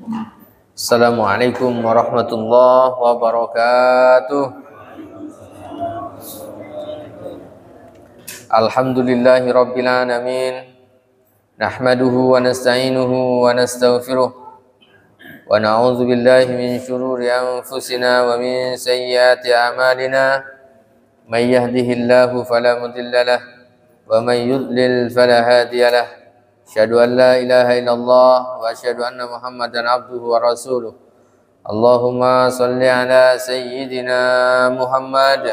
Assalamualaikum warahmatullahi wabarakatuh. Alhamdulillahi rabbil alamin. Nahmaduhu wa nasta'inuhu wa nastaghfiruh. Wa na'udzu billahi min shururi anfusina wa min sayyiati a'malina. May yahdihillahu fala mudilla lahu wa may yudlil fala hadiya lahu. Asyhadu an la ilaha illallah wa asyhadu anna Muhammadan abduhu wa rasuluh. Allahumma salli ala sayyidina Muhammad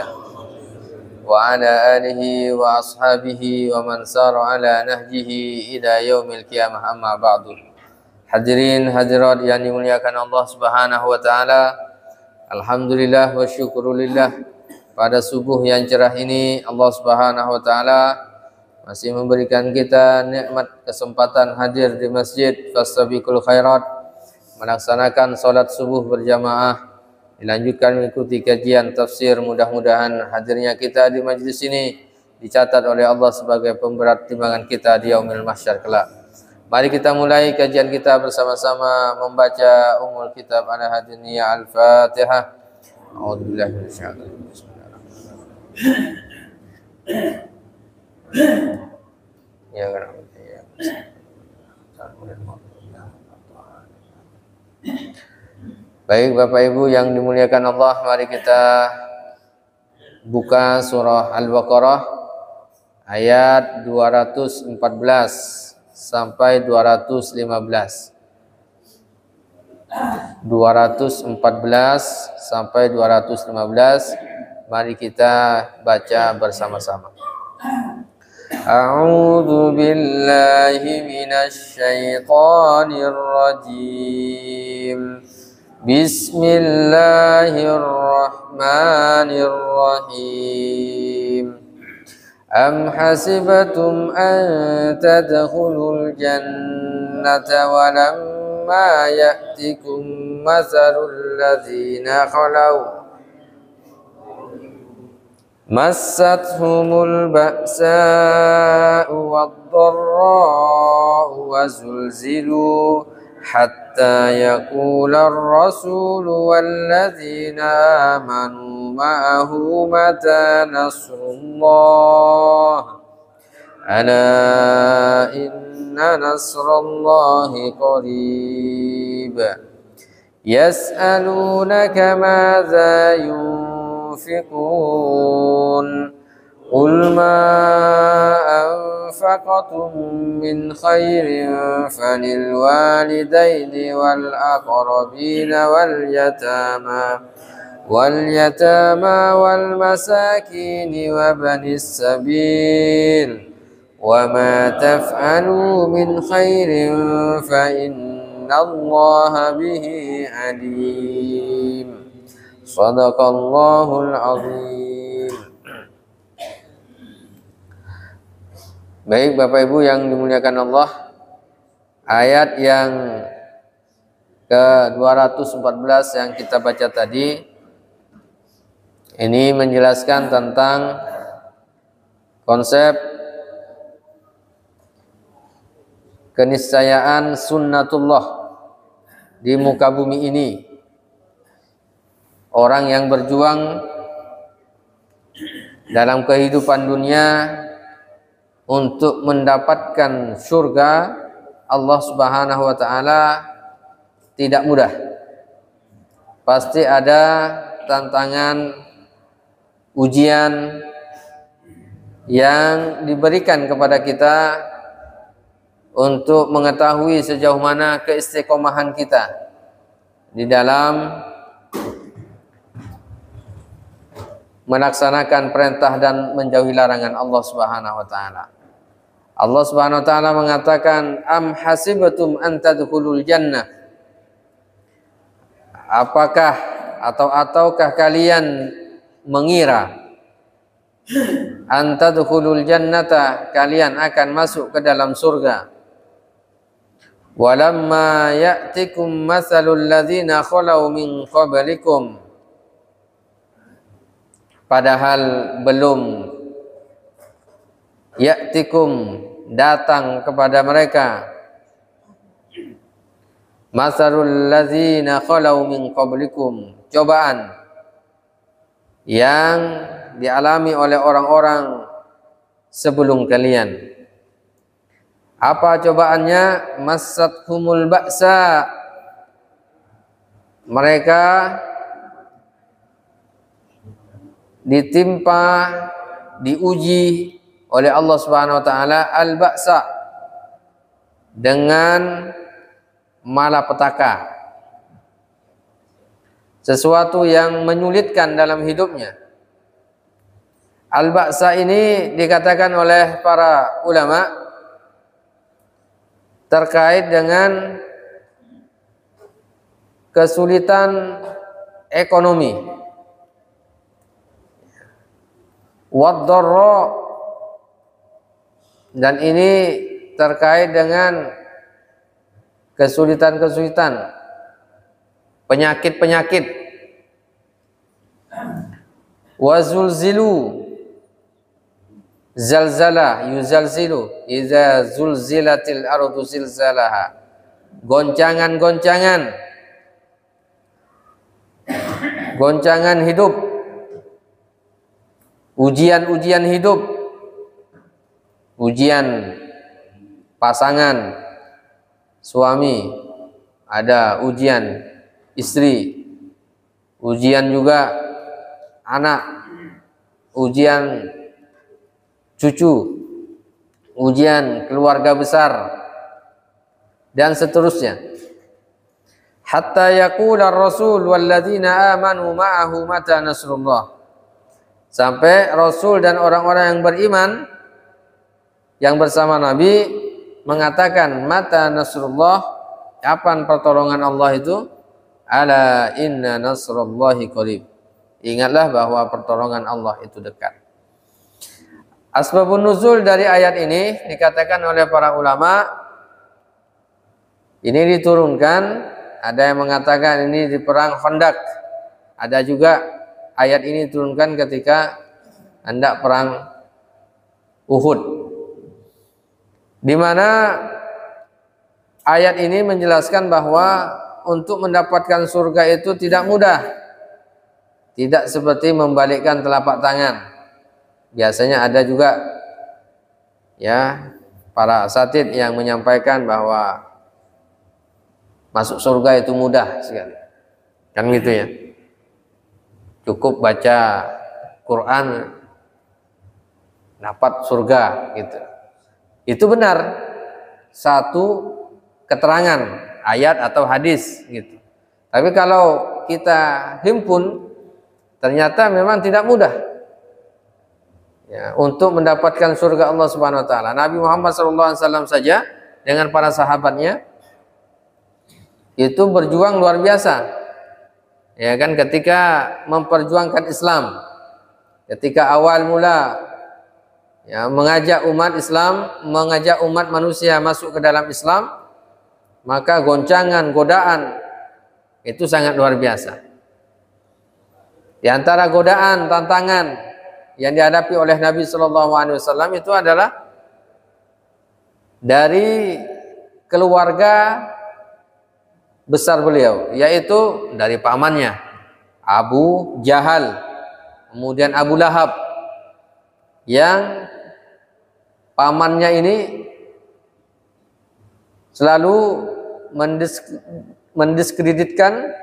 wa ala alihi wa ashabihi wa man sara ala nahjihi ila yaumil qiyamah, amma ba'du. Hadirin hadirat yang dimuliakan Allah Subhanahu wa taala. Alhamdulillah wa syukurillah, pada subuh yang cerah ini Allah Subhanahu wa taala masih memberikan kita nikmat kesempatan hadir di masjid Fastabiqul Khairat, melaksanakan salat subuh berjamaah, dilanjutkan mengikuti kajian tafsir. Mudah-mudahan hadirnya kita di majlis ini dicatat oleh Allah sebagai pemberat timbangan kita di yaumil mahsyar kelak. Mari kita mulai kajian kita bersama-sama membaca Ummul Kitab ala hadiniyah Al-Fatihah. A'udzubillahi minasyaitonir rajim. Ya kan. Baik Bapak Ibu yang dimuliakan Allah, mari kita buka surah Al-Baqarah ayat 214 sampai 215. 214 sampai 215. Mari kita baca bersama-sama. A'udzu billahi minasy syaithanir rajim. Bismillahirrahmanirrahim. Am hasibatum an tadkhulul jannata wa lamma ya'tikum mathalul ladzina khalaw massatuhumul ba'sa'u wad-dharra'u wa zulzilu hatta yaqula ar-rasulu walladzina amanu ma'ahu mata nasrullah ala inna nasrallahi qarib yas'alunaka madza ينفقون قل ما أنفقتم من خير فللوالدين والأقربين واليتامى والمساكين وابن السبيل وما تفعلوا من خير فإن الله به عليم. Shadaqallahul azim. Baik Bapak Ibu yang dimuliakan Allah, ayat yang ke-214 yang kita baca tadi ini menjelaskan tentang konsep keniscayaan sunnatullah di muka bumi ini. Orang yang berjuang dalam kehidupan dunia untuk mendapatkan surga Allah Subhanahu wa taala tidak mudah. Pasti ada tantangan, ujian yang diberikan kepada kita untuk mengetahui sejauh mana keistiqomahan kita di dalam melaksanakan perintah dan menjauhi larangan Allah Subhanahu wa taala. Allah Subhanahu wa taala mengatakan, am hasibatum an tadkhulul jannah. Apakah ataukah kalian mengira an tadkhulul jannata, kalian akan masuk ke dalam surga. Walamma ya'tikum mathalul ladzina khalau min qablikum, padahal belum ya'tikum datang kepada mereka Masalul ladzina khalau min qablikum, cobaan yang dialami oleh orang-orang sebelum kalian. Apa cobaannya? Massathumul ba'sa, mereka ditimpa, diuji oleh Allah Subhanahu wa taala al-ba'sa, dengan malapetaka, sesuatu yang menyulitkan dalam hidupnya. Al-ba'sa ini dikatakan oleh para ulama terkait dengan kesulitan ekonomi, wad-dharra, dan ini terkait dengan kesulitan-kesulitan, penyakit-penyakit. Wazulzilu, zalzala, yuzalzilu, idza zulzilatil ardu zilzalaha, goncangan-goncangan, goncangan hidup, ujian-ujian hidup, ujian pasangan suami, ada ujian istri, ujian juga anak, ujian cucu, ujian keluarga besar, dan seterusnya. Hatta yaqula ar-rasul walladzina amanu ma'ahu mata nasrullah, sampai Rasul dan orang-orang yang beriman yang bersama Nabi mengatakan, mata nasrullah, kapan pertolongan Allah itu? Ala inna nasrullahi qarib, ingatlah bahwa pertolongan Allah itu dekat. Asbabun nuzul dari ayat ini dikatakan oleh para ulama, ini diturunkan, ada yang mengatakan ini di perang Khandaq, ada juga ayat ini diturunkan ketika hendak perang Uhud, di mana ayat ini menjelaskan bahwa untuk mendapatkan surga itu tidak mudah, tidak seperti membalikkan telapak tangan. Biasanya ada juga ya para asatidz yang menyampaikan bahwa masuk surga itu mudah sekali, kan gitu ya, cukup baca Quran dapat surga gitu. Itu benar, satu keterangan ayat atau hadis gitu. Tapi kalau kita himpun, ternyata memang tidak mudah ya, untuk mendapatkan surga Allah Subhanahu wa taala. Nabi Muhammad SAW saja dengan para sahabatnya itu berjuang luar biasa. Ya kan, ketika memperjuangkan Islam, ketika awal mula ya, mengajak umat Islam, mengajak umat manusia masuk ke dalam Islam, maka goncangan, godaan itu sangat luar biasa. Di antara godaan, tantangan yang dihadapi oleh Nabi SAW itu adalah dari keluarga besar beliau, yaitu dari pamannya Abu Jahal, kemudian Abu Lahab, yang pamannya ini selalu mendiskreditkan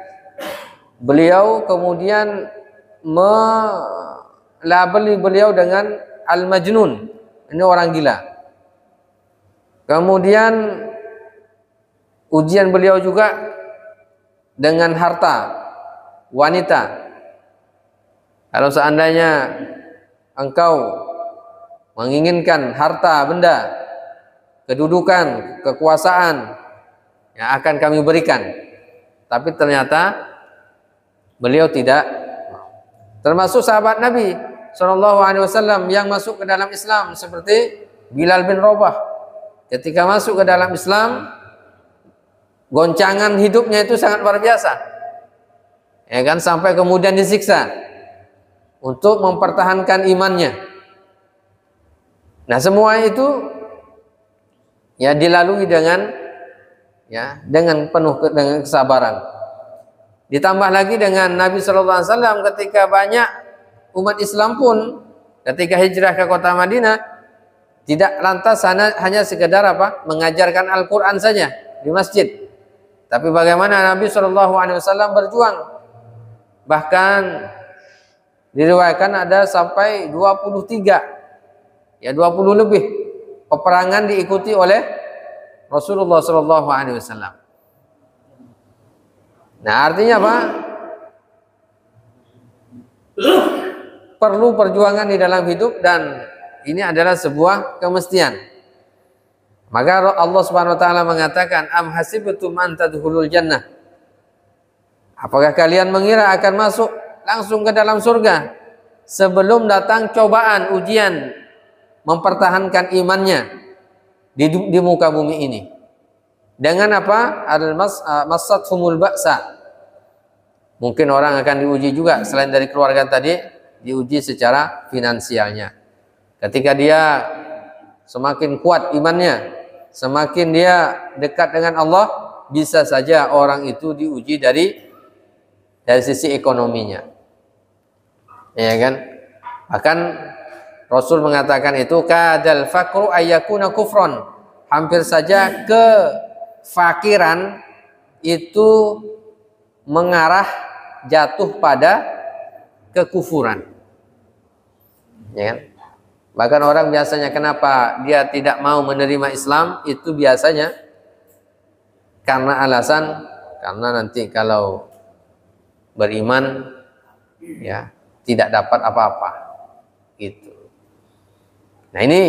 beliau, kemudian melabeli beliau dengan Al-Majnun, ini orang gila. Kemudian ujian beliau juga dengan harta, wanita. Kalau seandainya engkau menginginkan harta benda, kedudukan, kekuasaan, yang akan kami berikan. Tapi ternyata beliau tidak. Termasuk sahabat Nabi SAW yang masuk ke dalam Islam, seperti Bilal bin Rabah. Ketika masuk ke dalam Islam, goncangan hidupnya itu sangat luar biasa, ya kan, sampai kemudian disiksa untuk mempertahankan imannya. Nah, semua itu ya dilalui dengan ya, dengan penuh dengan kesabaran. Ditambah lagi dengan Nabi sallallahu alaihi wasallam ketika banyak umat Islam pun ketika hijrah ke kota Madinah tidak lantas hanya sekedar apa? Mengajarkan Al-Qur'an saja di masjid. Tapi bagaimana Nabi sallallahu alaihi wasallam berjuang. Bahkan diriwayatkan ada sampai 23, ya 20 lebih peperangan diikuti oleh Rasulullah sallallahu alaihi wasallam. Nah, artinya apa? Perlu perjuangan di dalam hidup dan ini adalah sebuah kemestian. Maka Allah Subhanahu wa taala mengatakan, "Am hasibtum an tadkhulul jannah?" Apakah kalian mengira akan masuk langsung ke dalam surga sebelum datang cobaan, ujian mempertahankan imannya di muka bumi ini? Dengan apa? Al-masathumul ba'sa. Mungkin orang akan diuji juga selain dari keluarga tadi, diuji secara finansialnya. Ketika dia semakin kuat imannya, semakin dia dekat dengan Allah, bisa saja orang itu diuji dari sisi ekonominya. Ya kan? Bahkan Rasul mengatakan itu kadal faqru ayyakuna kufron. Hampir saja kefakiran itu mengarah jatuh pada kekufuran. Ya kan? Bahkan orang biasanya kenapa dia tidak mau menerima Islam itu biasanya karena alasan karena nanti kalau beriman ya tidak dapat apa-apa gitu. Nah, ini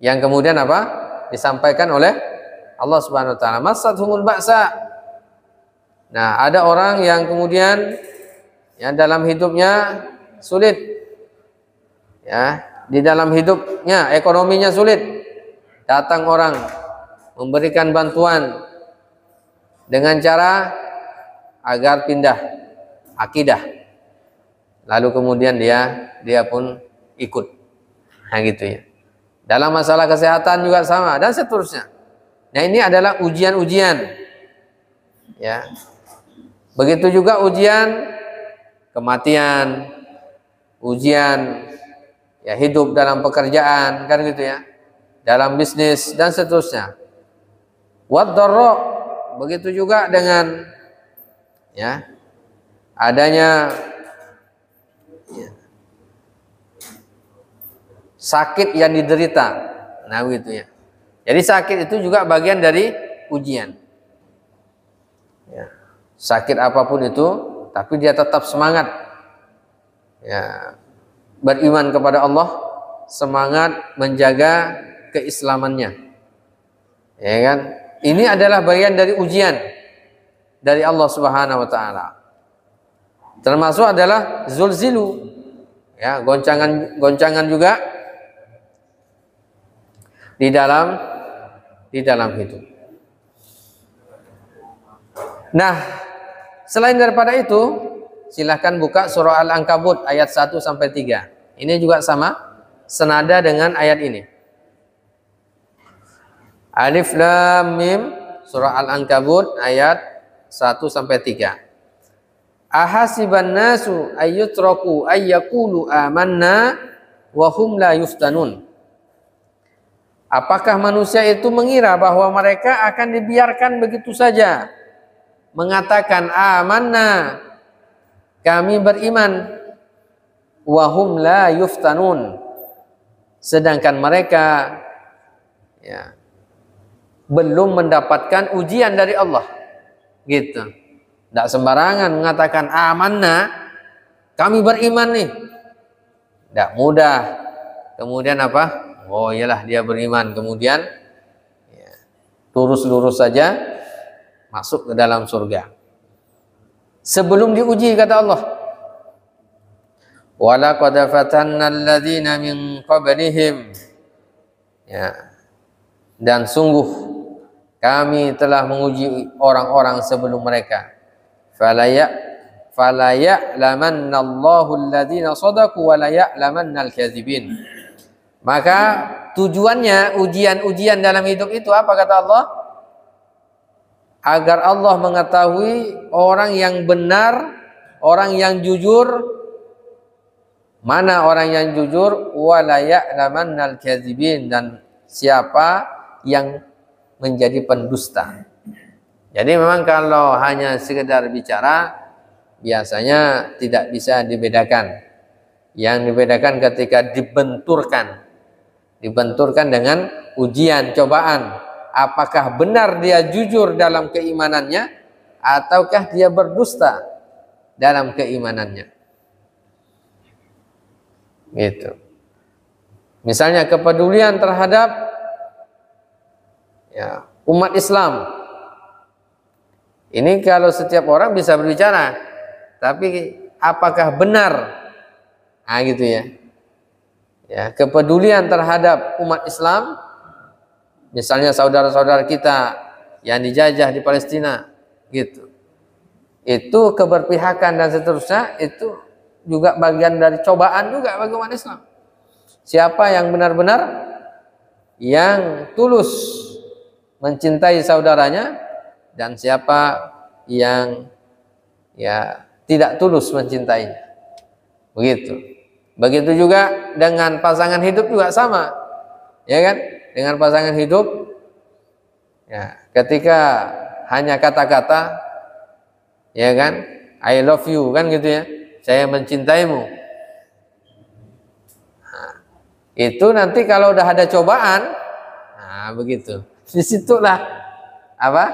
yang kemudian apa? Disampaikan oleh Allah Subhanahu wa taala, masathumul ba'sa. Nah, ada orang yang kemudian yang dalam hidupnya sulit. Ya, di dalam hidupnya ekonominya sulit. Datang orang memberikan bantuan dengan cara agar pindah akidah. Lalu kemudian dia pun ikut. Nah, gitu ya. Dalam masalah kesehatan juga sama dan seterusnya. Nah, ini adalah ujian-ujian. Ya. Begitu juga ujian kematian, ujian ya hidup dalam pekerjaan kan gitu ya. Dalam bisnis dan seterusnya. Wad-dharra, begitu juga dengan ya adanya ya, sakit yang diderita. Nah, gitu ya. Jadi sakit itu juga bagian dari ujian. Ya. Sakit apapun itu, tapi dia tetap semangat. Ya. Beriman kepada Allah, semangat menjaga keislamannya. Ya kan? Ini adalah bagian dari ujian dari Allah Subhanahu wa taala. Termasuk adalah zulzilu. Ya, goncangan juga di dalam hidup. Nah, selain daripada itu, silahkan buka surah Al-Ankabut ayat 1 sampai 3. Ini juga sama senada dengan ayat ini. Alif Lam Mim, surah Al-Ankabut ayat 1 sampai 3. Ahasiban nasu ayyutraku ayyaqulu amanna wa hum la yuftanun. Apakah manusia itu mengira bahwa mereka akan dibiarkan begitu saja mengatakan amanna, kami beriman, wa hum la yuftanun, sedangkan mereka ya belum mendapatkan ujian dari Allah. Gitu. Tidak sembarangan mengatakan amanna, kami beriman nih. Tidak mudah. Kemudian apa? Oh iyalah dia beriman. Kemudian ya, lurus-lurus saja masuk ke dalam surga. Sebelum diuji kata Allah. Walaqad fatanna alladzina min qablihim. Ya. Dan sungguh kami telah menguji orang-orang sebelum mereka. Fala ya'lamanna Allahu alladzina shadaqu wa la ya'lamanna al-kadzibin. Maka tujuannya ujian-ujian dalam hidup itu apa kata Allah? agar Allah mengetahui orang yang benar, orang yang jujur, mana orang yang jujur, wala ya'lamannal kadzibin, dan siapa yang menjadi pendusta. Jadi memang kalau hanya sekedar bicara biasanya tidak bisa dibedakan. Yang dibedakan ketika dibenturkan dengan ujian, cobaan. Apakah benar dia jujur dalam keimanannya ataukah dia berdusta dalam keimanannya. Gitu. Misalnya kepedulian terhadap umat Islam. Ini kalau setiap orang bisa berbicara, tapi apakah benar? Nah, gitu ya. Ya, kepedulian terhadap umat Islam, misalnya saudara-saudara kita yang dijajah di Palestina, gitu. Itu keberpihakan dan seterusnya, itu juga bagian dari cobaan juga bagi umat Islam. Siapa yang benar-benar yang tulus mencintai saudaranya dan siapa yang tidak tulus mencintainya. Begitu. Begitu juga dengan pasangan hidup juga sama. Ya kan? Dengan pasangan hidup ketika hanya kata-kata, ya kan? I love you kan gitu ya. Saya mencintaimu. Nah, itu nanti kalau udah ada cobaan, nah begitu. Disitulah apa?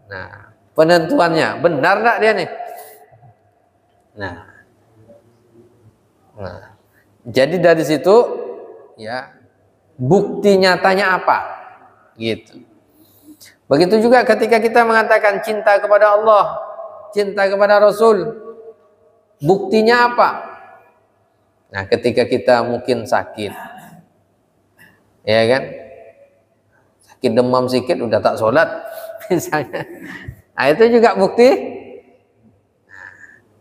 Nah, penentuannya benar enggak dia nih? Nah, jadi dari situ ya bukti nyatanya apa? Gitu. Begitu juga ketika kita mengatakan cinta kepada Allah, cinta kepada Rasul, buktinya apa? Nah, ketika kita mungkin sakit, ya kan? Sakit demam sedikit udah tak sholat, misalnya. Nah, itu juga bukti.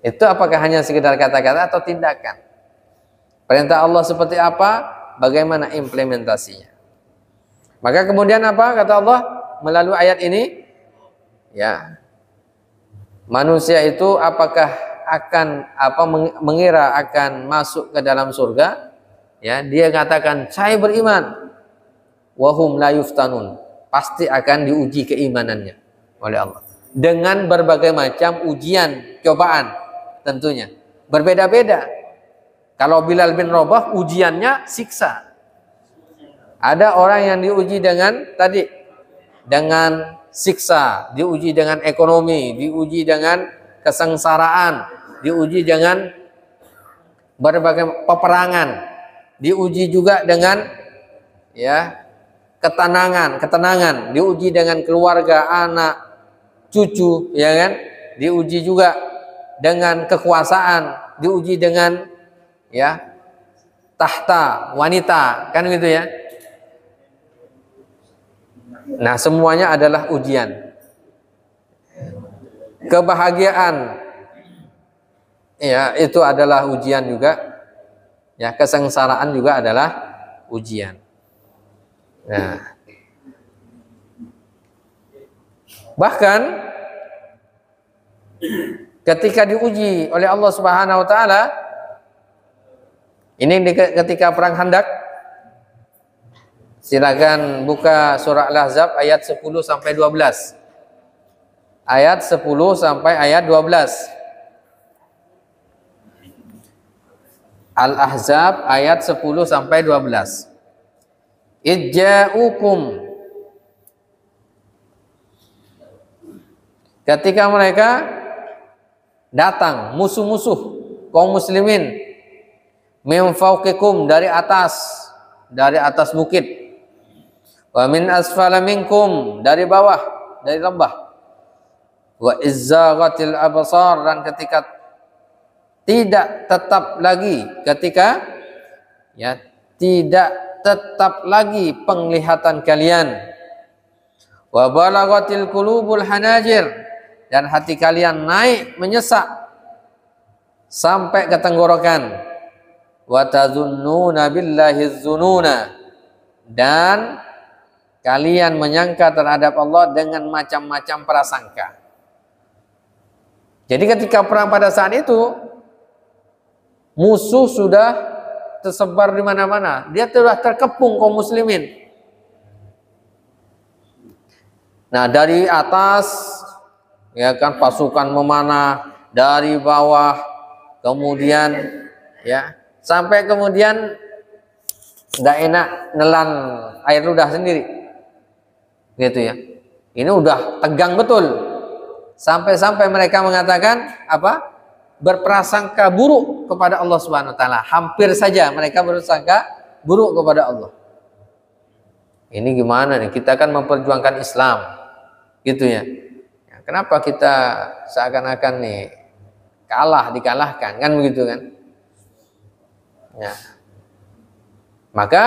Itu apakah hanya sekedar kata-kata atau tindakan? Perintah Allah seperti apa? Bagaimana implementasinya? Maka kemudian apa kata Allah melalui ayat ini? Ya, manusia itu apakah akan mengira akan masuk ke dalam surga? Ya, dia katakan saya beriman. Wahum la yuftanun, pasti akan diuji keimanannya oleh Allah dengan berbagai macam ujian, cobaan, tentunya berbeda-beda. Kalau Bilal bin Rabah ujiannya siksa. Ada orang yang diuji dengan siksa, diuji dengan ekonomi, diuji dengan kesengsaraan, diuji dengan berbagai peperangan, diuji juga dengan ketenangan, diuji dengan keluarga, anak, cucu, ya kan? Diuji juga dengan kekuasaan, diuji dengan tahta, wanita, kan gitu ya. Nah, semuanya adalah ujian. Kebahagiaan itu adalah ujian juga. Ya, kesengsaraan juga adalah ujian. Nah, bahkan ketika diuji oleh Allah Subhanahu wa taala, ini ketika perang Khandaq, silakan buka surah Al-Ahzab ayat 10 sampai 12. Ayat 10 sampai ayat 12. Al-Ahzab ayat 10 sampai 12. Ijja'ukum, ketika mereka datang musuh-musuh kaum muslimin, min fawqikum, dari atas bukit, wa min asfala minkum, dari bawah, dari lembah, wa izzaghatil absar, dan ketika tidak tetap lagi penglihatan kalian, wa balaghatil qulubul hanajir, dan hati kalian naik menyesak sampai ke tenggorokan, wa tazunnuna billahi dzununa, dan kalian menyangka terhadap Allah dengan macam-macam prasangka. Jadi ketika perang pada saat itu, musuh sudah tersebar di mana-mana. Dia telah terkepung kaum muslimin. Nah, dari atas ya kan pasukan memanah, dari bawah kemudian ya sampai kemudian tidak enak nelan air ludah sendiri. Gitu ya. Ini udah tegang betul. Sampai-sampai mereka mengatakan apa? Berprasangka buruk kepada Allah Subhanahu wa taala. Hampir saja mereka berprasangka buruk kepada Allah. Ini gimana nih? Kita kan memperjuangkan Islam. Gitu ya. Kenapa kita seakan-akan nih dikalahkan kan begitu kan? Ya. Maka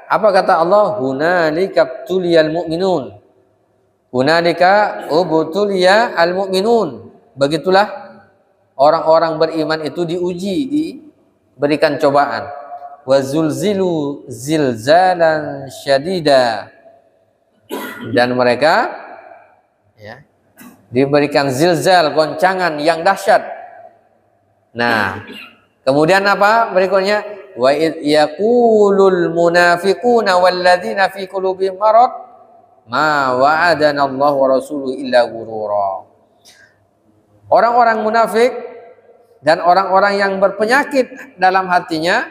apa kata Allah? Hunalika tuliyal mu'minun. Hunalika ubtuliya al mu'minun. Begitulah orang-orang beriman itu diuji, diberikan cobaan. Wa zulzilu zilzalan syadida. Dan mereka ya diberikan zilzal, goncangan yang dahsyat. Nah, kemudian apa berikutnya? Wa id yaqulul munafiquna walladzina fi qulubihim marad ma wa'adana Allah wa rasuluhu illa ghurura. Orang-orang munafik dan orang-orang yang berpenyakit dalam hatinya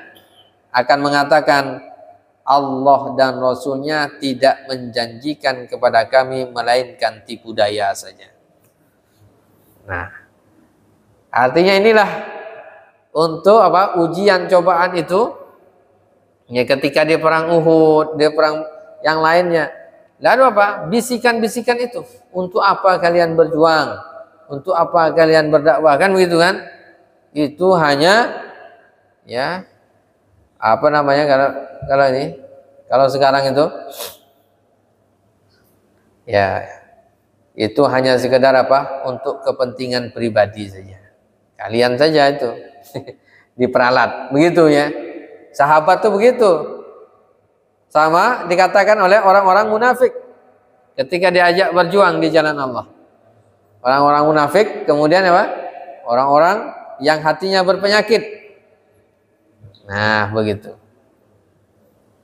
akan mengatakan Allah dan Rasulnya tidak menjanjikan kepada kami melainkan tipu daya saja. Nah, artinya inilah untuk apa? Ujian cobaan itu ya ketika di perang Uhud, di perang yang lainnya. Lalu apa? Bisikan-bisikan itu. Untuk apa kalian berjuang? Untuk apa kalian berdakwah? Kan begitu kan? Itu hanya ya apa namanya kalau sekarang itu ya itu hanya sekedar apa? Untuk kepentingan pribadi saja. Kalian saja itu diperalat, begitu ya. Sahabat tuh begitu. Sama dikatakan oleh orang-orang munafik ketika diajak berjuang di jalan Allah. Orang-orang munafik kemudian apa? Orang-orang yang hatinya berpenyakit. Nah, begitu.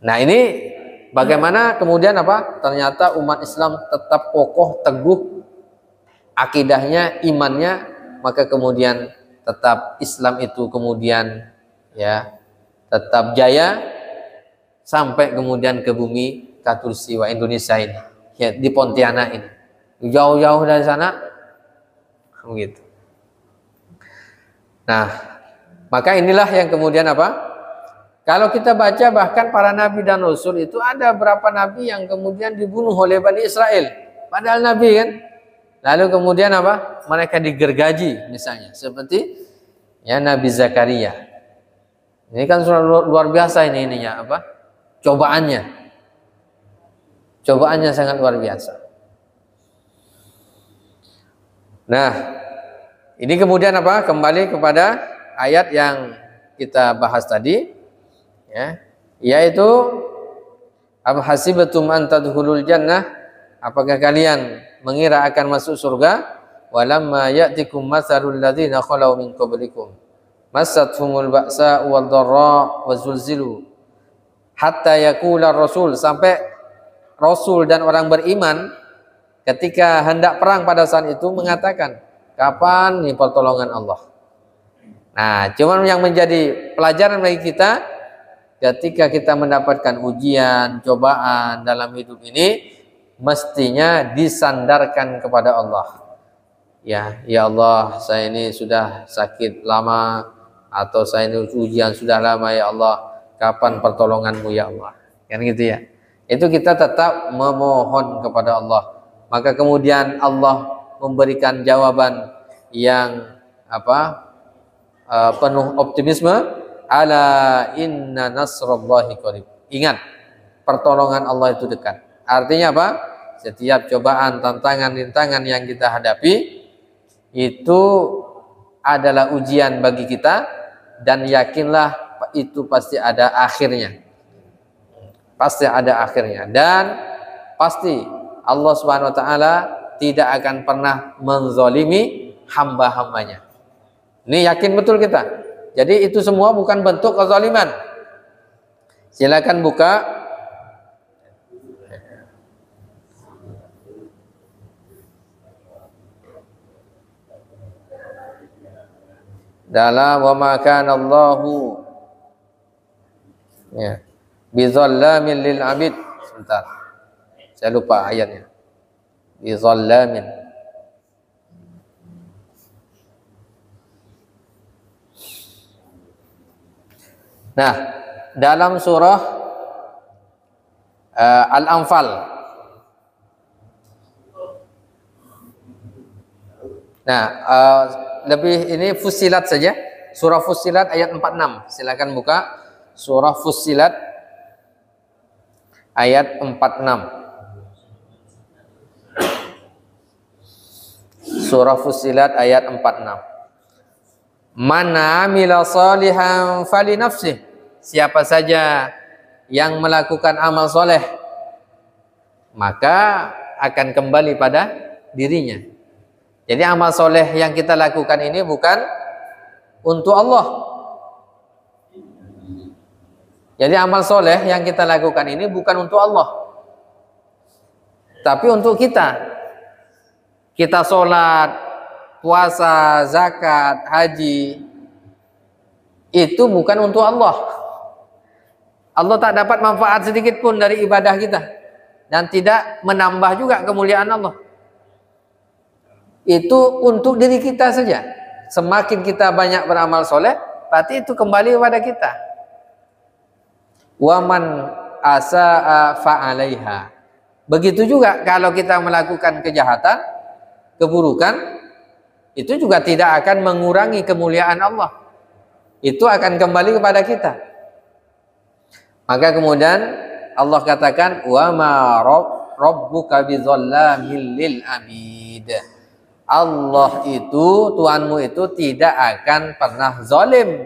Nah, ini bagaimana kemudian apa? Ternyata umat Islam tetap kokoh, teguh akidahnya, imannya, maka kemudian tetap Islam itu kemudian ya tetap jaya sampai kemudian ke bumi Katulistiwa Indonesia ini, ya, di Pontianak ini. Jauh-jauh dari sana begitu. Nah, maka inilah yang kemudian apa? Kalau kita baca bahkan para nabi dan rasul itu ada berapa nabi yang kemudian dibunuh oleh Bani Israel. Padahal nabi kan. Lalu kemudian apa? Mereka digergaji misalnya. Seperti ya Nabi Zakaria. Ini kan luar biasa ininya apa? Cobaannya. Cobaannya sangat luar biasa. Nah, ini kemudian apa? Kembali kepada ayat yang kita bahas tadi. Ya, yaitu am hasibatum an tadkhulul jannah, apakah kalian mengira akan masuk surga? Walamma ya'tikum matsalul ladzina khalau min qablikum massathumul ba'sa wad dharra wazulzilu hatta yaqula rasul, sampai rasul dan orang beriman ketika hendak perang pada saat itu mengatakan, kapan nih pertolongan Allah? Nah, cuman yang menjadi pelajaran bagi kita ketika kita mendapatkan ujian, cobaan dalam hidup ini, mestinya disandarkan kepada Allah. Ya Allah, saya ini sudah sakit lama, atau saya ini ujian sudah lama, ya Allah, kapan pertolonganmu ya Allah? Kan gitu ya. Itu kita tetap memohon kepada Allah. Maka kemudian Allah memberikan jawaban yang apa? Penuh optimisme. Ala inna nasrallahi qarib. Ingat, pertolongan Allah itu dekat. Artinya apa? Setiap cobaan, tantangan, rintangan yang kita hadapi itu adalah ujian bagi kita, dan yakinlah itu pasti ada akhirnya. Pasti ada akhirnya. Dan pasti Allah Subhanahu wa taala tidak akan pernah menzalimi hamba-hambanya. Ini yakin betul kita. Jadi itu semua bukan bentuk kezaliman. Silakan buka dalam wa ma kana Allahu ya bizallamin lil abid. Sebentar, saya lupa ayatnya. Bizallamin. Nah, dalam surah Al-Anfal. Nah, lebih ini Fussilat saja. Surah Fussilat ayat 46. Silakan buka surah Fussilat ayat 46. Surah Fussilat ayat 46. Man amila salihan fali nafsih. Siapa saja yang melakukan amal soleh, maka akan kembali pada dirinya. Jadi amal soleh yang kita lakukan ini bukan untuk Allah. Jadi amal soleh yang kita lakukan ini bukan untuk Allah, tapi untuk kita. Kita sholat, puasa, zakat, haji, itu bukan untuk Allah. Allah tak dapat manfaat sedikit pun dari ibadah kita, dan tidak menambah juga kemuliaan Allah. Itu untuk diri kita saja. Semakin kita banyak beramal soleh, berarti itu kembali kepada kita. Waman asa'a fa'alaiha. Begitu juga kalau kita melakukan kejahatan, keburukan, itu juga tidak akan mengurangi kemuliaan Allah. Itu akan kembali kepada kita. Maka kemudian Allah katakan, wa ma rabbuka bizallamil lil abid. Allah itu, Tuhanmu itu tidak akan pernah zalim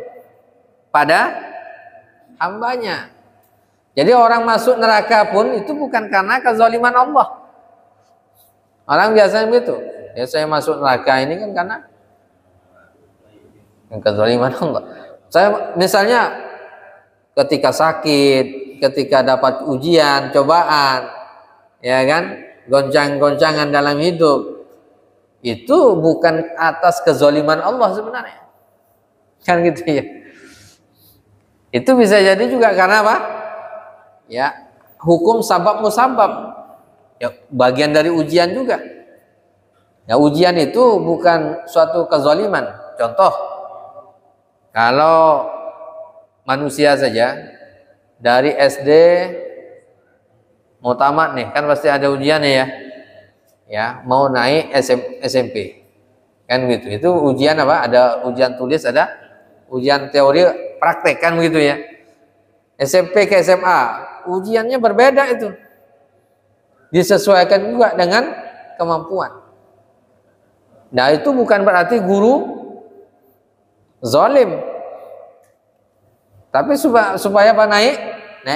pada hambanya. Jadi orang masuk neraka pun itu bukan karena kezaliman Allah. Orang biasanya begitu. Ya, saya masuk neraka ini kan karena kezaliman Allah. Saya misalnya ketika sakit, ketika dapat ujian, cobaan, ya kan, goncang-goncangan dalam hidup, itu bukan atas kezaliman Allah sebenarnya. Kan gitu ya. Itu bisa jadi juga karena apa? Ya, hukum sabab musabab. Ya, bagian dari ujian juga. Ya, ujian itu bukan suatu kezaliman. Contoh, kalau manusia saja dari SD mau tamat nih, kan pasti ada ujiannya ya. Ya, mau naik SMP. Kan gitu. Itu ujian apa? Ada ujian tulis, ada ujian teori, praktek, kan begitu ya. SMP ke SMA, ujiannya berbeda itu. Disesuaikan juga dengan kemampuan. Nah, itu bukan berarti guru zalim. Tapi supaya apa, naik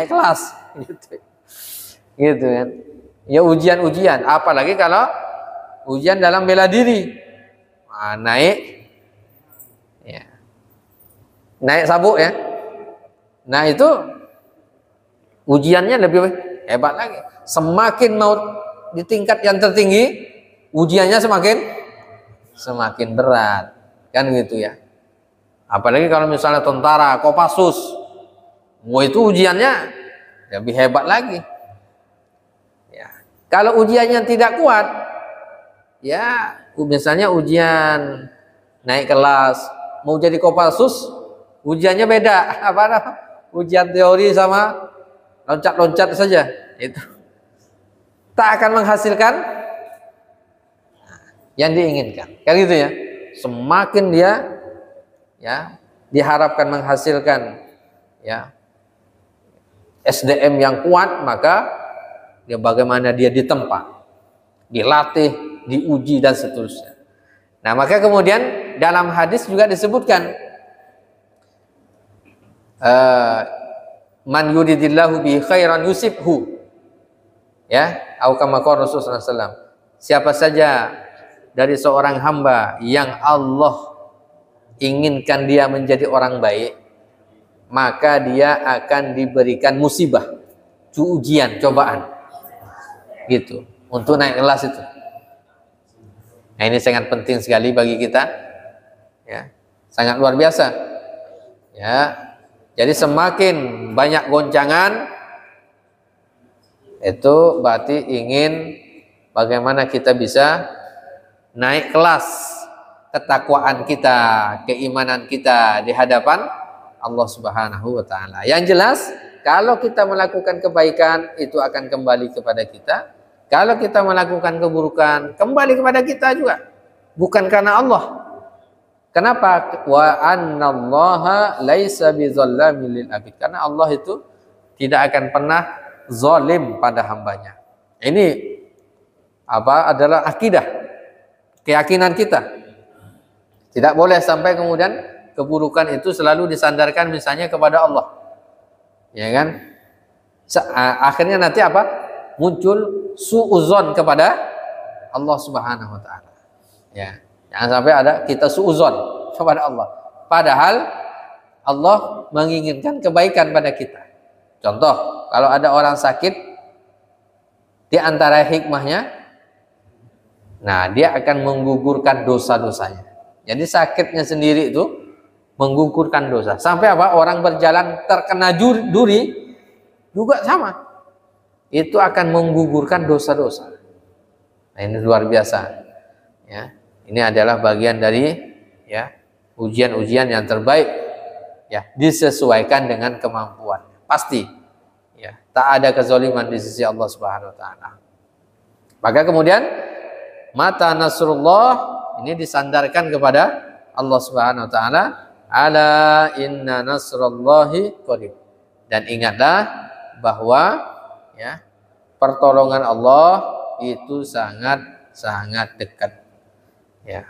kelas gitu. Gitu kan. Ya, ujian-ujian, apalagi kalau ujian dalam bela diri. Nah, naik sabuk ya. Nah, itu ujiannya lebih hebat lagi. Semakin mau di tingkat yang tertinggi, ujiannya semakin berat. Kan gitu ya. Apalagi kalau misalnya tentara, Kopassus, itu ujiannya lebih hebat lagi. Ya. Kalau ujiannya tidak kuat, ya misalnya ujian naik kelas, mau jadi Kopassus, ujiannya beda. Apa? Ujian teori sama loncat-loncat saja. Itu tak akan menghasilkan yang diinginkan. Kan gitu ya. Semakin dia ya diharapkan menghasilkan ya SDM yang kuat, maka dia bagaimana dia ditempa, dilatih, diuji dan seterusnya. Nah, maka kemudian dalam hadis juga disebutkan man yuridillahu bi khairan yusibhu. Ya, au kama qala Rasulullah SAW. Siapa saja dari seorang hamba yang Allah inginkan dia menjadi orang baik, maka dia akan diberikan musibah, ujian, cobaan. Gitu. Untuk naik kelas itu. Nah, ini sangat penting sekali bagi kita. Ya, sangat luar biasa. Ya. Jadi semakin banyak goncangan, itu berarti ingin bagaimana kita bisa naik kelas ketakwaan kita, keimanan kita di hadapan Allah Subhanahu wa taala. Yang jelas, kalau kita melakukan kebaikan itu akan kembali kepada kita. Kalau kita melakukan keburukan, kembali kepada kita juga. Bukan karena Allah. Kenapa? Wa annallaha laisa bizallamin lil abid. Karena Allah itu tidak akan pernah zalim pada hambanya. Ini adalah akidah, keyakinan kita. Tidak boleh sampai kemudian keburukan itu selalu disandarkan misalnya kepada Allah. Ya kan? Akhirnya nanti muncul suudzon kepada Allah Subhanahu wa taala. Ya, jangan sampai ada kita suudzon kepada Allah. Padahal Allah menginginkan kebaikan pada kita. Contoh, kalau ada orang sakit, di antara hikmahnya, nah dia akan menggugurkan dosa-dosanya. Jadi sakitnya sendiri itu menggugurkan dosa. Sampai orang berjalan terkena duri juga sama. Itu akan menggugurkan dosa-dosa. Nah, ini luar biasa. Ya, ini adalah bagian dari ujian-ujian yang terbaik. Ya, disesuaikan dengan kemampuan. Pasti ya, tak ada kezaliman di sisi Allah Subhanahu wa taala. Maka kemudian mata nasrullah ini disandarkan kepada Allah Subhanahu wa taala, ala inna nasrullahi qarib. Dan ingatlah bahwa ya, pertolongan Allah itu sangat dekat. Ya.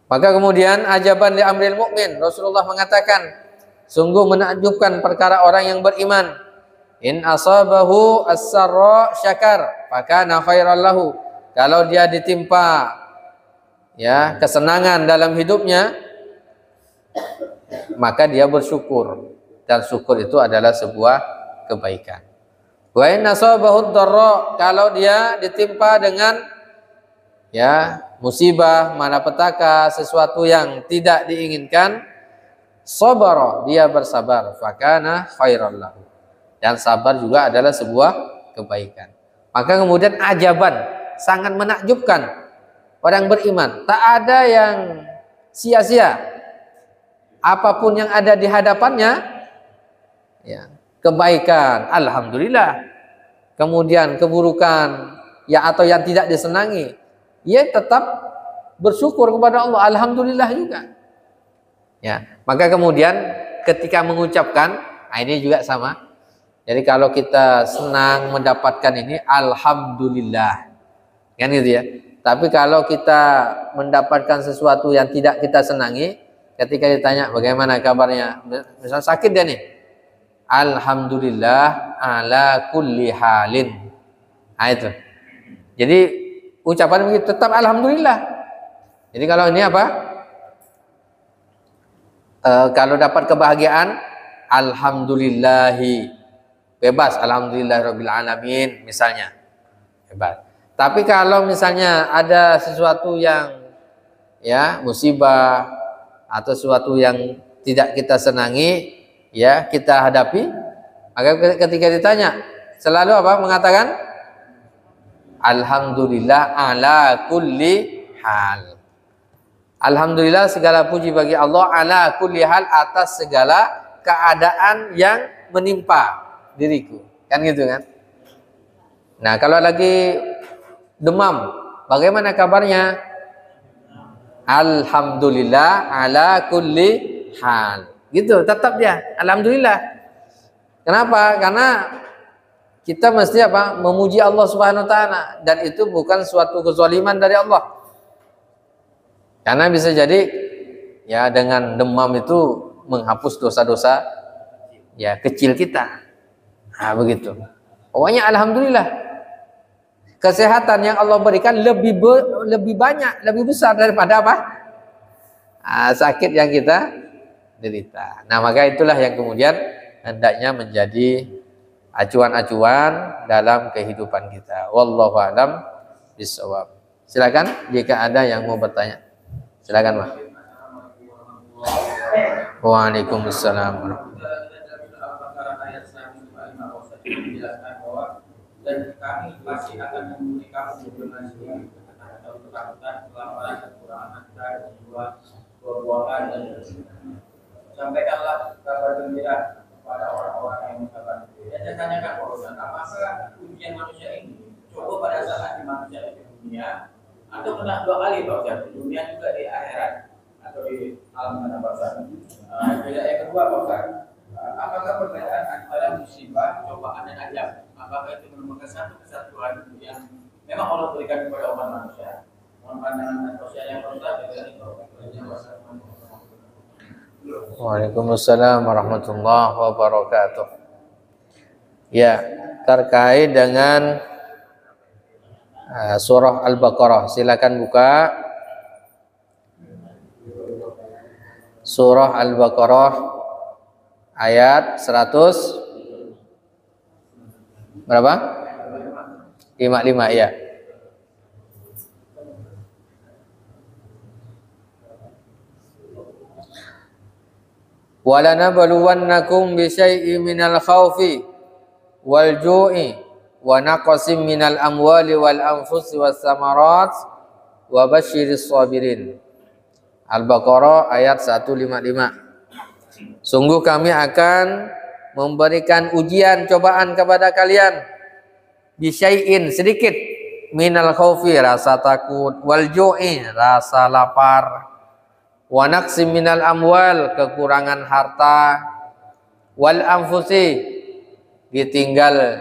Maka kemudian ajaban li amril mukmin, Rasulullah mengatakan, sungguh menakjubkan perkara orang yang beriman. In asabahu as-sarra syakar, fakana khairan lahu. Kalau dia ditimpa ya kesenangan dalam hidupnya, maka dia bersyukur, dan syukur itu adalah sebuah kebaikan. Wa in asabahu ad-dharra, kalau dia ditimpa dengan ya musibah, malapetaka, sesuatu yang tidak diinginkan, sabara, dia bersabar, fakana khairan lahu. Dan sabar juga adalah sebuah kebaikan. Maka kemudian ajaban, sangat menakjubkan orang beriman. Tak ada yang sia-sia. Apapun yang ada di hadapannya, ya, kebaikan, alhamdulillah. Kemudian keburukan, ya atau yang tidak disenangi, ia tetap bersyukur kepada Allah, alhamdulillah juga. Ya, maka kemudian ketika mengucapkan, ini juga sama. Jadi kalau kita senang mendapatkan ini, alhamdulillah, kan gitu ya. Tapi kalau kita mendapatkan sesuatu yang tidak kita senangi, ketika ditanya bagaimana kabarnya, misal sakit dia nih, alhamdulillah ala kulli halin. Nah itu. Jadi ucapan begitu tetap alhamdulillah. Jadi kalau ini kalau dapat kebahagiaan, alhamdulillahi, bebas, alhamdulillahirabbil alamin misalnya, bebas. Tapi kalau misalnya ada sesuatu yang ya musibah atau sesuatu yang tidak kita senangi, ya kita hadapi, maka ketika ditanya selalu mengatakan alhamdulillah ala kulli hal. Alhamdulillah, segala puji bagi Allah, ala kulli hal, atas segala keadaan yang menimpa diriku, kan gitu kan. Nah kalau lagi demam, bagaimana kabarnya? Alhamdulillah ala kulli hal, gitu tetap dia alhamdulillah. Kenapa? Karena kita mesti memuji Allah Subhanahu wa taala, dan itu bukan suatu kezaliman dari Allah. Karena bisa jadi ya dengan demam itu menghapus dosa-dosa ya kecil kita. Nah, begitu. Pokoknya alhamdulillah. Kesehatan yang Allah berikan lebih banyak, lebih besar daripada apa? Sakit yang kita derita. Nah, maka itulah yang kemudian hendaknya menjadi acuan-acuan dalam kehidupan kita. Wallahu a'lam bishawab. Silakan jika ada yang mau bertanya. Silakan, Pak. Waalaikumsalam. Dan kami pasti akan memberi kamu donasi atau ketakutan, kelaparan, kekurangan harta, jiwa, buah-buahan, dan sampaikanlah kabar gembira kepada orang-orang yang mengabar. Dan saya tanyakan Pak, apakah ujian manusia ini coba pada saat di manusia di dunia atau kena 2 kali Pak, di dunia juga di akhirat atau di alam mana Pak? Yang kedua Pak, apakah perbedaan antara musibah, cobaan dan ajab? Apakah itu merupakan satu kesatuan yang memang Allah berikan kepada umat manusia? Mohon pandangan manusia yang berusaha dari itu. Waalaikumsalam warahmatullahi wabarakatuh. Ya, terkait dengan surah Al-Baqarah, silakan buka surah Al-Baqarah ayat 100 berapa? 55 ya. Walanabluwannakum bisyai'in minal khaufi wal ju'i wa naqsim minal amwali wal anfusi was samarat wa basyiris sabirin. Al-Baqarah ayat 155. Sungguh kami akan memberikan ujian cobaan kepada kalian bisyai'in sedikit minal khaufi rasa takut wal ju'i rasa lapar wa naqsim minal amwal kekurangan harta wal anfusi ditinggal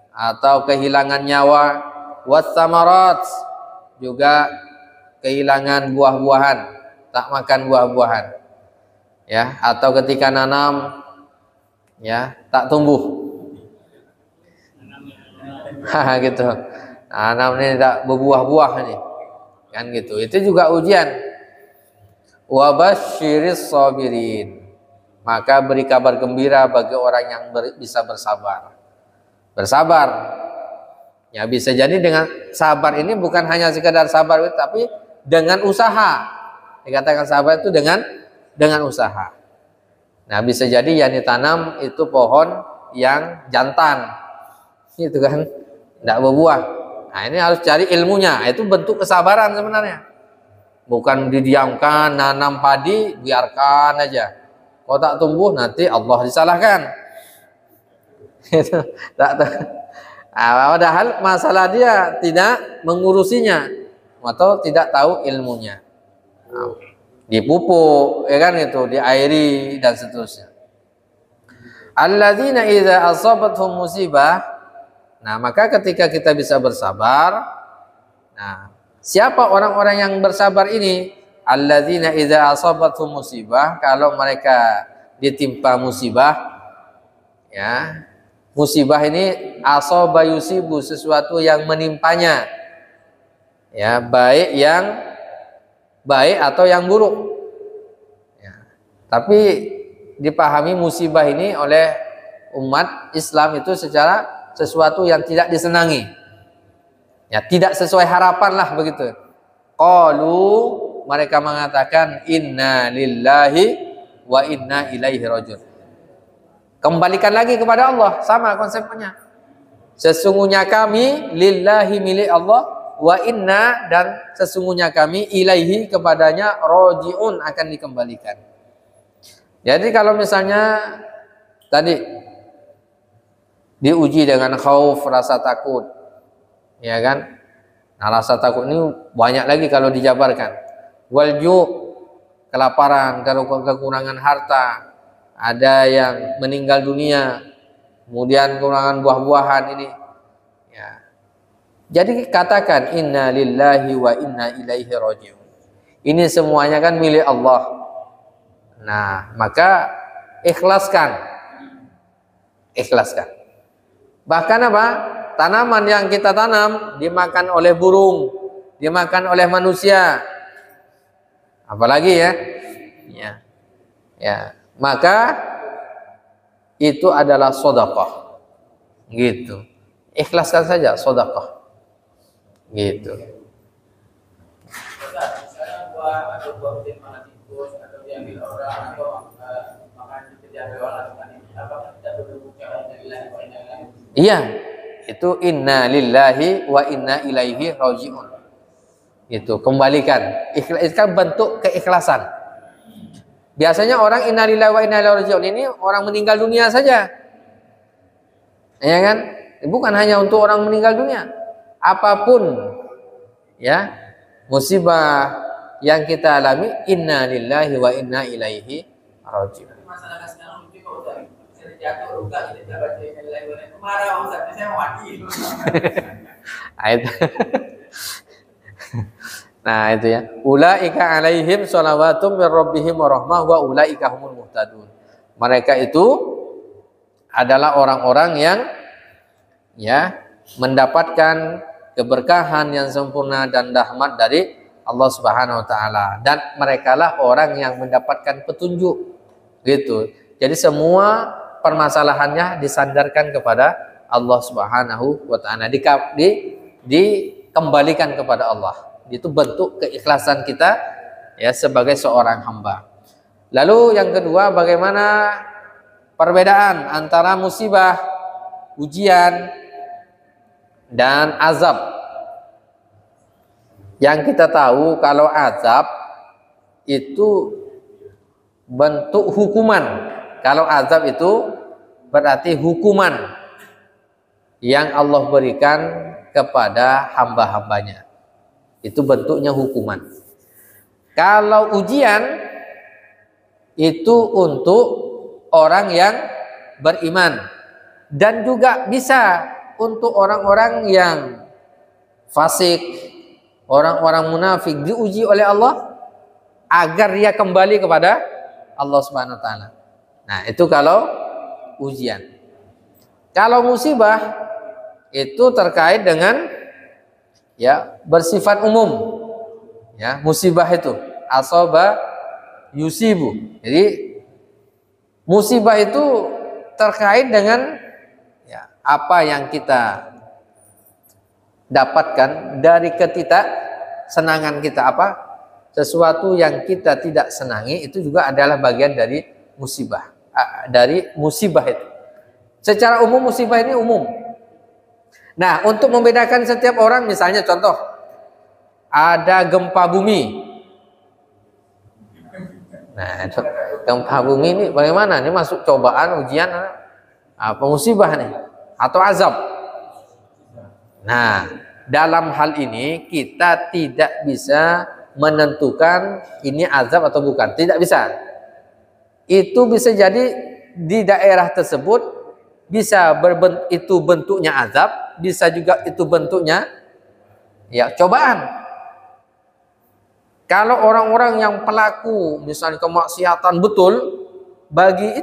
atau kehilangan nyawa was samarat juga kehilangan buah-buahan, tak makan buah-buahan ya, atau ketika nanam ya tak tumbuh gitu, nanam ini tak berbuah-buah nih kan gitu. Itu juga ujian. Wa basyiris sabirin, maka beri kabar gembira bagi orang yang bisa bersabar. Ya, bisa jadi dengan sabar ini bukan hanya sekedar sabar tapi dengan usaha. Dikatakan sabar itu dengan usaha. Nah, bisa jadi yang ditanam itu pohon yang jantan, gitu kan, tidak berbuah. Nah, ini harus cari ilmunya. Itu bentuk kesabaran sebenarnya. Bukan didiamkan, nanam padi, biarkan aja. Kalau tak tumbuh nanti Allah disalahkan. Padahal masalah dia tidak mengurusinya atau tidak tahu ilmunya. Dipupuk, ya kan itu, diairi dan seterusnya. Alladzina idza asabatuhum musibah. Nah, maka ketika kita bisa bersabar, nah, siapa orang-orang yang bersabar ini? Alladzina idza asabatuhum musibah, kalau mereka ditimpa musibah, ya. Musibah ini asaba yusibu, sesuatu yang menimpanya. Ya, baik atau yang buruk ya. Tapi dipahami musibah ini oleh umat Islam itu secara sesuatu yang tidak disenangi ya, tidak sesuai harapan lah begitu. Qalu, mereka mengatakan inna lillahi wa inna ilaihi rajiun, kembalikan lagi kepada Allah, sama konsepnya. Sesungguhnya kami lillahi, milik Allah, wa inna, dan sesungguhnya kami ilaihi, kepadanya rojiun, akan dikembalikan. Jadi kalau misalnya tadi diuji dengan khauf, rasa takut, ya kan? Nah, rasa takut ini banyak lagi kalau dijabarkan. Walju, kelaparan, kekurangan harta, ada yang meninggal dunia, kemudian kekurangan buah-buahan ini. Ya. Jadi katakan inna lillahi wa inna ilaihi rajiun. Ini semuanya kan milik Allah. Nah, maka ikhlaskan. Bahkan apa? Tanaman yang kita tanam dimakan oleh burung, dimakan oleh manusia. Apalagi ya? Ya. Ya. Maka itu adalah sedekah. Gitu. Ikhlaskan saja sedekah. Gitu. Misalnya ada buah bikin makan tikus atau diambil orang atau makan kejar orang apakah kita perlu ucapan innalillahi wa inna ilaihi? Iya, itu inna lillahi wa inna ilaihi rajiun. Itu kembalikan. Itu kan bentuk keikhlasan. Biasanya orang inna lillahi wa inna ilaihi rajiun ini orang meninggal dunia saja. Ya kan? Bukan hanya untuk orang meninggal dunia. Apapun ya, musibah yang kita alami inna lillahi wa inna ilaihi rajiun. Masalah sekarang mungkin kalau dari saya jatuh luka kita baca innalillahi wa inna ilaihi marah Ustaz saya mau mati. Nah itu ya, ulaika alaihim shalawatum mir rabbihim wa rahmah wa ulaika humul muhtadun. Mereka itu adalah orang-orang yang ya mendapatkan keberkahan yang sempurna dan rahmat dari Allah Subhanahu wa taala, dan merekalah orang yang mendapatkan petunjuk. Gitu. Jadi semua permasalahannya disandarkan kepada Allah Subhanahu wa taala, dikembalikan kepada Allah. Itu bentuk keikhlasan kita ya sebagai seorang hamba. Lalu yang kedua, bagaimana perbedaan antara musibah, ujian dan azab? Yang kita tahu kalau azab itu bentuk hukuman. Kalau azab itu berarti hukuman yang Allah berikan kepada hamba-hambanya. Itu bentuknya hukuman. Kalau ujian itu untuk orang yang beriman, dan juga bisa untuk orang-orang yang fasik, orang-orang munafik, diuji oleh Allah agar dia kembali kepada Allah Subhanahu wa taala. Nah, itu kalau ujian. Kalau musibah itu terkait dengan ya bersifat umum. Ya, musibah itu asaba yusibu. Jadi musibah itu terkait dengan ya, apa yang kita dapatkan dari ketidaksenangan kita, apa sesuatu yang kita tidak senangi itu juga adalah bagian dari musibah. Dari musibah itu. Secara umum musibah ini umum. Nah, untuk membedakan setiap orang, misalnya contoh, ada gempa bumi. Nah, gempa bumi ini bagaimana? Ini masuk cobaan, ujian, apa musibah nih? Atau azab? Nah, dalam hal ini kita tidak bisa menentukan ini azab atau bukan. Tidak bisa. Itu bisa jadi di daerah tersebut bisa itu bentuknya azab, bisa juga itu bentuknya ya cobaan. Kalau orang-orang yang pelaku misalnya kemaksiatan betul, bagi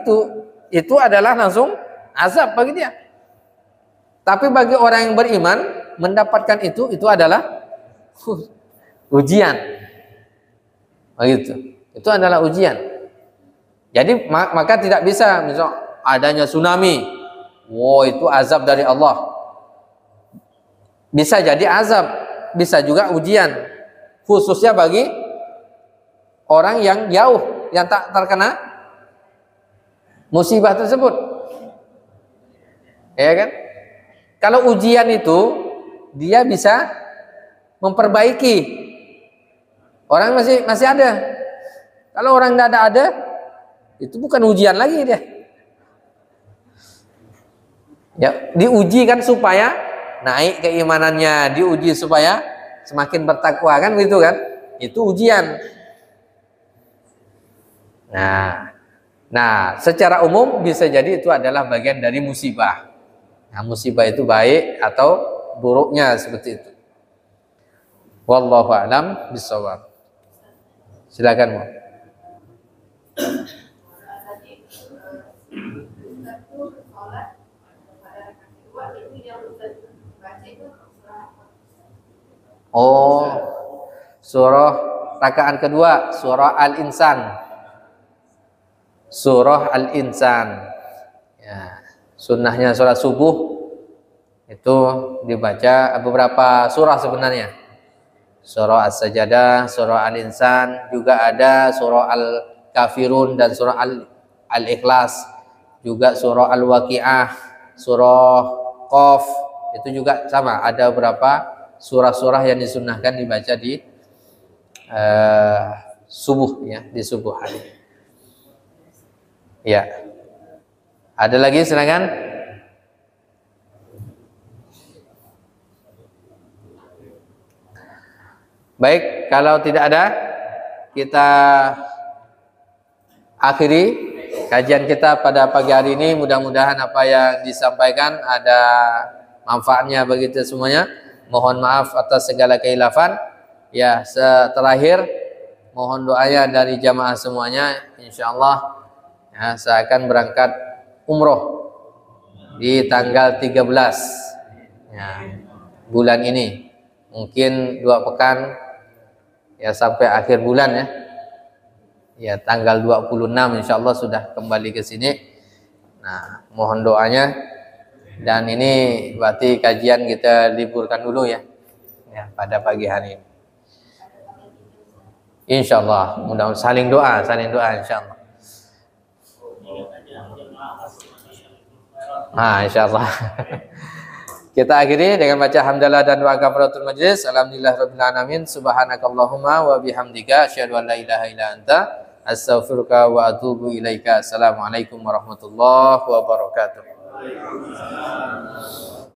itu adalah langsung azab bagi dia. Tapi bagi orang yang beriman mendapatkan itu adalah ujian. Begitu. Itu adalah ujian. Jadi maka tidak bisa misal adanya tsunami. Wow, itu azab dari Allah. Bisa jadi azab, bisa juga ujian. Khususnya bagi orang yang jauh, yang tak terkena musibah tersebut. Ya kan? Kalau ujian itu dia bisa memperbaiki. Orang masih ada. Kalau orang tidak ada, itu bukan ujian lagi dia. Ya, diuji kan supaya naik keimanannya, diuji supaya semakin bertakwa kan gitu kan? Itu ujian. Nah, secara umum bisa jadi itu adalah bagian dari musibah. Nah, musibah itu baik atau buruknya seperti itu. Wallahu a'lam bishawab. Silakan, Bu. Oh, surah rakaat kedua, surah Al-Insan. Surah Al-Insan. Ya, sunnahnya sholat subuh itu dibaca beberapa surah sebenarnya. Surah As-Sajadah, surah Al-Insan, juga ada surah Al-Kafirun dan surah Al-Ikhlas, juga surah Al-Waqi'ah, surah Qaf, itu juga sama, ada beberapa surah-surah yang disunnahkan dibaca di subuh ya, di subuh hari. Ya. Ada lagi, silakan. Baik, kalau tidak ada, kita akhiri kajian kita pada pagi hari ini. Mudah-mudahan apa yang disampaikan ada manfaatnya bagi kita semuanya. Mohon maaf atas segala kekhilafan. Ya, terakhir mohon doanya dari jamaah semuanya. Insyaallah ya, saya akan berangkat umroh di tanggal 13 ya, bulan ini. Mungkin 2 pekan ya, sampai akhir bulan ya. Ya, tanggal 26 insyaallah sudah kembali ke sini. Nah, mohon doanya. Dan ini berarti kajian kita liburkan dulu ya. Ya, pada pagi hari ini. Insyaallah, mudah-mudahan saling doa insyaallah. Nah, insyaallah. Kita akhiri dengan baca hamdalah dan doa kafaratul majlis. Alhamdulillahirabbil alamin. Subhanakallahumma wa bihamdika asyhadu an la ilaha illa anta astaghfiruka wa atubu ilaika. Assalamualaikum warahmatullahi wabarakatuh.